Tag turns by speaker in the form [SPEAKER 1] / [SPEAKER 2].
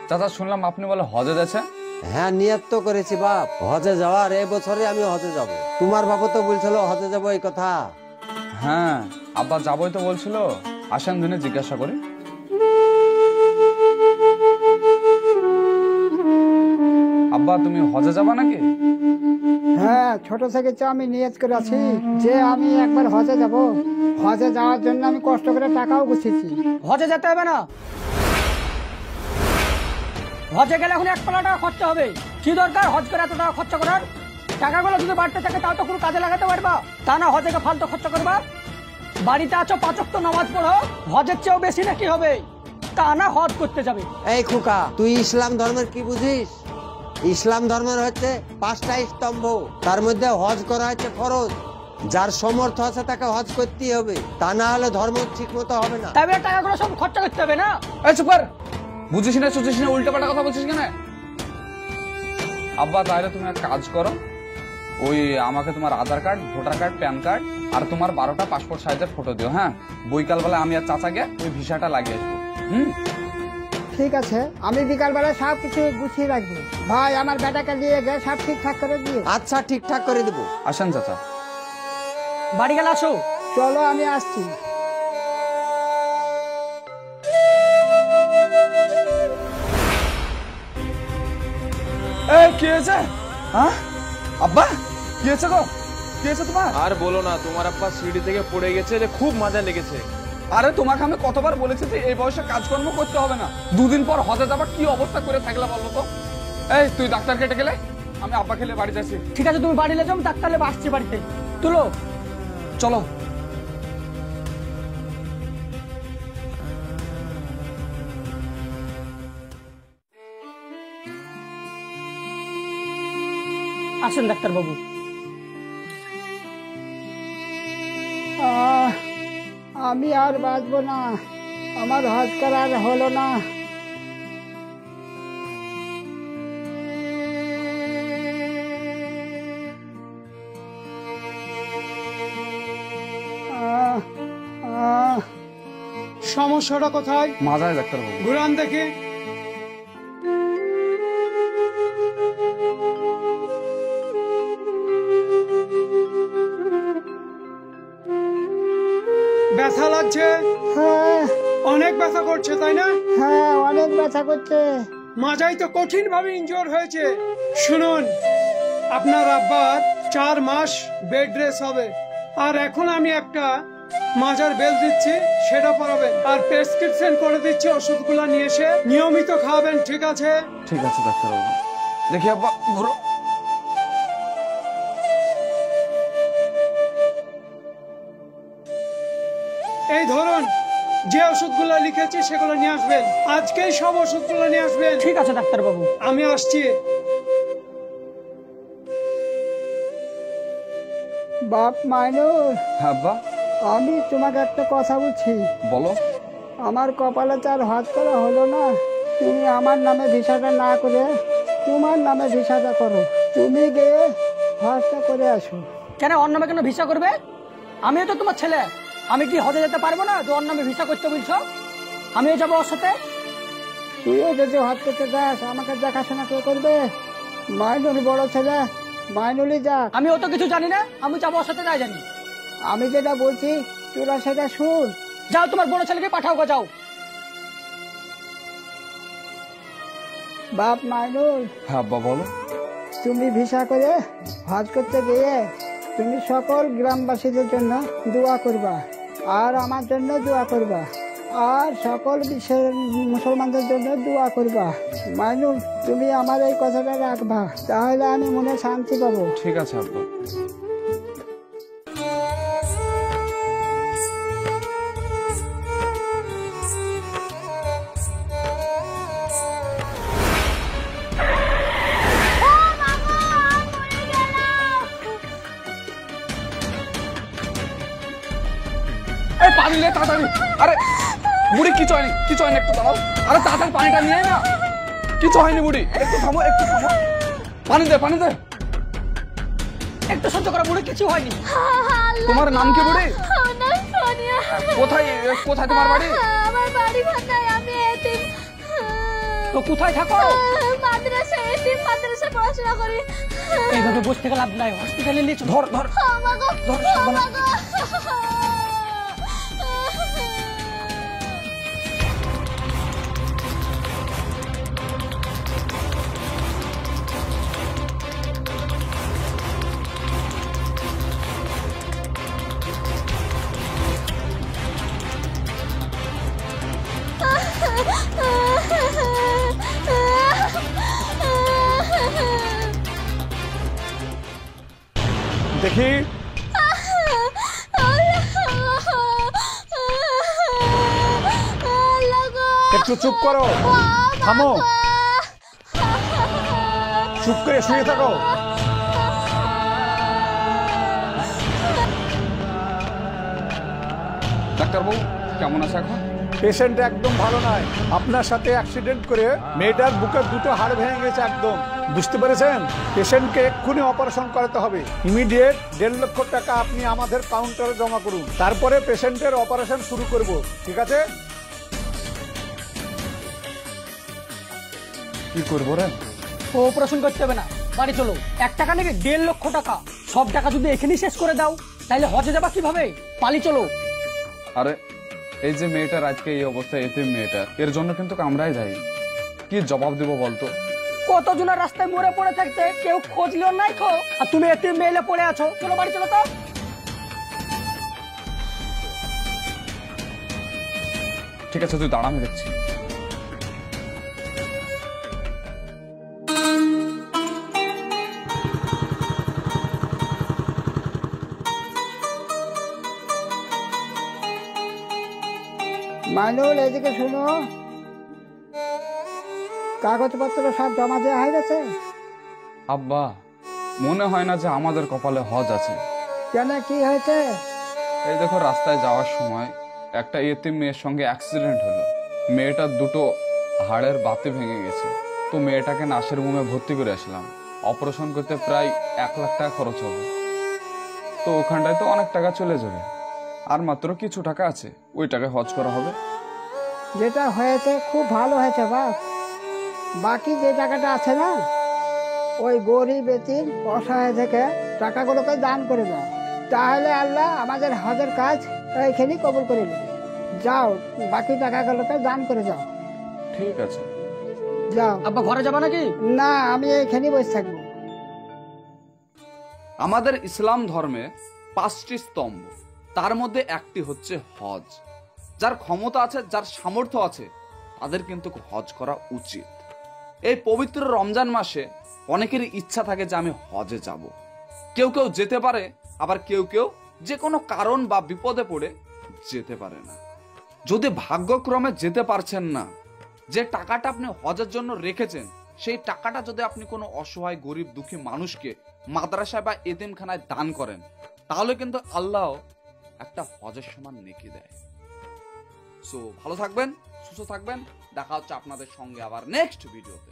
[SPEAKER 1] চাচা শুনলাম আপনি বলে হজে যাচ্ছেন।
[SPEAKER 2] হ্যাঁ, নিয়ত তো করেছি বাপ, হজে যাওয়ার। এই বছরে আমি হজে যাব। তোমার বাবা তো বলছিল হজে যাব এই কথা।
[SPEAKER 1] হ্যাঁ, আব্বা যাবই তো বলছিল। আসেন দিনে জিজ্ঞাসা করি। আব্বা তুমি হজে যাবা নাকি?
[SPEAKER 3] হ্যাঁ, ছোট থেকে তো আমি নিয়ত করে আছি যে আমি একবার হজে যাব। হজে যাওয়ার জন্য আমি কষ্ট করে টাকাও গুছিয়েছি।
[SPEAKER 4] হজে যেতে হবে না, হজে গেলে এখন 1 লাখ টাকা খরচা হবে। কি দরকার হজ করে এত টাকা খরচা করার? টাকাগুলো যদি বাড়তে থাকে তাও তো কোনো কাজে লাগাতে পারবা, তা না হজে ফালতু খরচা করবা। বাড়িতে আছো 5 ওয়াক্ত নামাজ পড়ো, হজের চেয়েও বেশি নাকি হবে, তা না হজ করতে যাবে।
[SPEAKER 2] এই খোকা, তুই ইসলাম ধর্মের কি বুঝিস? ইসলাম ধর্মের হচ্ছে 5টা স্তম্ভ, তার মধ্যে হজ করা হচ্ছে ফরজ। যার সমর্থ আছে তাকে হজ করতেই হবে, তা না হলে ধর্ম ঠিক মতো হবে না।
[SPEAKER 4] তবে টাকাগুলো সব খরচা করতে হবে না।
[SPEAKER 1] এই চুপ কর, বুঝিস না সুঝিস না, উল্টাপাল্টা কথা বলছিস কেন? আব্বা তাহলে তুমি এক কাজ করো, ওই আমাকে তোমার Aadhaar card, voter card, PAN card আর তোমার 12টা পাসপোর্ট সাইজের ফটো দিও। হ্যাঁ, বৈকাল বেলা আমি আর চাচাকে ওই ভিসাটা লাগিয়ে আসবো।
[SPEAKER 3] ঠিক আছে, আমি বিকালবেলা সব কিছু গুছিয়ে রাখবো। ভাই আমার বেটাকে দিয়ে গে, সব ঠিকঠাক করে দিও।
[SPEAKER 2] আচ্ছা, ঠিকঠাক করে দেবো।
[SPEAKER 1] আসেন চাচা।
[SPEAKER 4] বাড়ি গেলে আসো।
[SPEAKER 3] চলো আমি আসছি।
[SPEAKER 1] এই কি হয়েছে? হ্যাঁ আব্বা, কি হয়েছে গো? কি হয়েছে তোমার?
[SPEAKER 5] আর বলো না, তোমার আব্বা সিঁড়ি থেকে পড়ে গেছে, যে খুব মজা লেগেছে।
[SPEAKER 1] আরে তোমাকে আমি কতবার বলেছি যে এই বয়সে কাজকর্ম করতে হবে না। 2 দিন পর হজে যাবা, কি অবস্থা করে থাকলে বলো তো? এই তুই ডাক্তার কেটে গেলে, আমি আব্বা খেলে বাড়ি যাচ্ছি।
[SPEAKER 4] ঠিক আছে, তুমি বাড়ি লে যাও, ডাক্তার লেবে আসছি বাড়িতে। তুলো
[SPEAKER 1] চলো।
[SPEAKER 4] আসেন ডাক্তার বাবু।
[SPEAKER 3] আমি আর বাঁচবো না, আমার হজ করার হলো না।
[SPEAKER 6] সমস্যাটা কোথায়?
[SPEAKER 1] মাজায় ডাক্তার বাবু।
[SPEAKER 6] ঘুরান দেখি। ব্যথা লাগছে?
[SPEAKER 3] হ্যাঁ
[SPEAKER 6] অনেক ব্যথা করছে তাই না?
[SPEAKER 3] হ্যাঁ, অনেক ব্যথা করছে।
[SPEAKER 6] মাজায় তো কঠিন ভাবে ইনজোর হয়েছে। শুনুন, আপনার আব্বার 4 মাস বেড রেস্ট হবে। আর এখন আমি একটা মাজার বেল দিচ্ছি, সেটা পরাবেন। আর প্রেসক্রিপশন করে দিচ্ছি, ওষুধগুলো নিয়ে এসে নিয়মিত খাওয়াবেন, ঠিক আছে?
[SPEAKER 1] ঠিক আছে ডাক্তার বাবু। দেখি আব্বা, ঘুরো।
[SPEAKER 6] এই ধরুন, যে ওষুধগুলো লিখেছি সেগুলো নিয়ে আসবেন। আজকেই সব ওষুধগুলো নিয়ে আসবেন।
[SPEAKER 4] ঠিক আছে ডাক্তার বাবু।
[SPEAKER 6] আমি আসছি।
[SPEAKER 3] বাপ মাইনুল,
[SPEAKER 1] হ্যাঁ আব্বা
[SPEAKER 3] আমি তোমাকে একটা কথা বলছি।
[SPEAKER 1] বলো।
[SPEAKER 3] আমার কপালে তো আর হজ করা হলো না। তুমি আমার নামে ভিসাটা না করে তোমার নামে ভিসাটা করো। তুমি গিয়ে হজটা করে আসো।
[SPEAKER 4] কেন ওর নামে কেন ভিসা করবে? আমিও তো তোমার ছেলে, আমি কি হজে যেতে পারবো না যে ওর নামে ভিসা করতে বলছো? আমিও যাবো ওর সাথে।
[SPEAKER 3] তুইও যদি হজ করতে যাস, আমাকে দেখাশোনা কে করবে? মাইনুল বড় ছেলে, মাইনুলই যাক।
[SPEAKER 4] আমি অত কিছু জানি না, আমি যাবো ওর সাথে, তাই জানি।
[SPEAKER 3] আমি যেটা বলছি তোরা সেটা শুন।
[SPEAKER 4] যাও, তোমার বড় ছেলেকে পাঠাও গো, যাও।
[SPEAKER 3] বাপ মাইনুল,
[SPEAKER 1] হ্যাঁ আব্বা বলো।
[SPEAKER 3] তুমি ভিসা করে হজ করতে গিয়ে তুমি সকল গ্রামবাসীদের জন্য দোয়া করবা, আর আমার জন্য দোয়া করবা, আর সকল বিশ্বের মুসলমানদের জন্য দোয়া করবা। মাইনুল, তুমি আমার এই কথাটা রাখবা, তাহলে আমি মনে শান্তি পাবো।
[SPEAKER 1] ঠিক আছে আব্বা। পানি নে তাড়াতাড়ি। আরে বুড়ি, কিছু হয়নি, কিছু হয়নি, একটু দাঁড়াও। আরে তাড়াতাড়ি পানিটা নিয়ে না, কিছু হয়নি বুড়ি, একটু থামো, একটু থামো। পানি দে, পানি দে।
[SPEAKER 4] একটু সহ্য করো বুড়ি, কিছু হয়নি।
[SPEAKER 1] তোমার নাম কি বুড়ি?
[SPEAKER 7] সোনিয়া।
[SPEAKER 1] কোথায় কোথায় তোমার বাড়ি?
[SPEAKER 7] আমার বাড়ি ভান্ডায়, আমি এতিম।
[SPEAKER 4] তো কোথায় থাকো?
[SPEAKER 7] মাদ্রাসা, এতিম মাদ্রাসা পড়াশোনা করি।
[SPEAKER 4] এইভাবে বসে থেকে লাভ নাই, হসপিটালে নিয়ে চলো।
[SPEAKER 1] ধর ধর
[SPEAKER 7] আমাগো, আমাগো।
[SPEAKER 8] দেখি একটু চুপ করো, থামো, চুপ করে শুয়ে থাকো।
[SPEAKER 1] ডাক্তারবাবু কেমন আছে এখন?
[SPEAKER 8] পেশেন্ট একদম ভালো নয়। আপনার সাথে অ্যাক্সিডেন্ট করে মেয়েটার বুকের দুটো হাড় ভেঙে গেছে একদম, বুঝতে পেরেছেন? পেশেন্টকে এক্ষুনি অপারেশন করাতে হবে। ইমিডিয়েট 1.5 লক্ষ টাকা আপনি আমাদের কাউন্টারে জমা করুন, তারপরে পেশেন্টের অপারেশন শুরু করব, ঠিক আছে?
[SPEAKER 1] কি করবো রে?
[SPEAKER 4] ও অপারেশন করতে হবে না, বাড়ি চলো। 1 টাকা নাকি 1.5 লক্ষ টাকা, সব টাকা যদি এখানেই শেষ করে দাও তাহলে হজে যাবা কিভাবে? পালি চলো।
[SPEAKER 1] আরে এই যে মেয়েটার আজকে এই অবস্থা, এতিম মেয়েটা, এর জন্য কিন্তু আমরাই যাই। কি জবাব দেবো বলতো?
[SPEAKER 4] কতজনের রাস্তায় মরে পড়ে থাকতে কেউ খোঁজ লিও নাই খো, আর তুমি এতিম মেলে পড়ে আছো। চলো বাড়ি চলো তো।
[SPEAKER 1] ঠিক আছে তুই দাঁড়া, আমি দেখছি।
[SPEAKER 3] মাইনুল, এদিকে শুনো, কাগজপত্র সব জমা দেওয়া হয়ে গেছে?
[SPEAKER 1] আব্বা মনে হয় না যে আমাদের কপালে হজ আছে।
[SPEAKER 3] কেন, কি হয়েছে?
[SPEAKER 1] এই দেখো, রাস্তায় যাওয়ার সময় একটা এতিম মেয়ের সঙ্গে অ্যাক্সিডেন্ট হলো। মেয়েটার দুটো হাড়ের বাতি ভেঙে গেছে। তো মেয়েটাকে নাসের মুমে ভর্তি করে আসলাম। অপারেশন করতে প্রায় 1 লাখ টাকা খরচ হবে। তো ওখানটায় তো অনেক টাকা চলে যাবে, আর মাত্র কিছু টাকা আছে, ওই টাকায় হজ করা হবে।
[SPEAKER 3] যেটা হয়েছে খুব ভালো হয়েছে বাপ। বাকি যে টাকাটা আছে না, ওই গরিব এতিম অসহায় থেকে টাকাগুলোকে দান করে দাও, তাহলে আল্লাহ আমাদের হজের কাজ এইখানেই কবুল করে নেবে। যাও, বাকি টাকাগুলোকে দান করে যাও।
[SPEAKER 1] ঠিক আছে,
[SPEAKER 3] যাও।
[SPEAKER 4] আব্বা ঘরে যাবা নাকি?
[SPEAKER 3] না, আমি এইখানেই বসে থাকবো।
[SPEAKER 1] আমাদের ইসলাম ধর্মে 5টি স্তম্ভ, তার মধ্যে একটি হচ্ছে হজ। যার ক্ষমতা আছে, যার সামর্থ্য আছে, তাদের কিন্তু হজ করা উচিত। এই পবিত্র রমজান মাসে অনেকেরই ইচ্ছা থাকে যে আমি হজে যাব। কেউ কেউ যেতে পারে, আবার কেউ কেউ যে কোনো কারণ বা বিপদে পড়ে যেতে পারে না। যদি ভাগ্যক্রমে যেতে পারছেন না, যে টাকাটা আপনি হজের জন্য রেখেছেন, সেই টাকাটা যদি আপনি কোনো অসহায় গরিব দুঃখী মানুষকে মাদ্রাসায় বা এতিমখানায় দান করেন, তাহলে কিন্তু আল্লাহ একটা হজের সমান নেকি দেয়। সো ভালো থাকবেন, সুস্থ থাকবেন, দেখা হচ্ছে আপনাদের সঙ্গে আবার নেক্সট ভিডিওতে।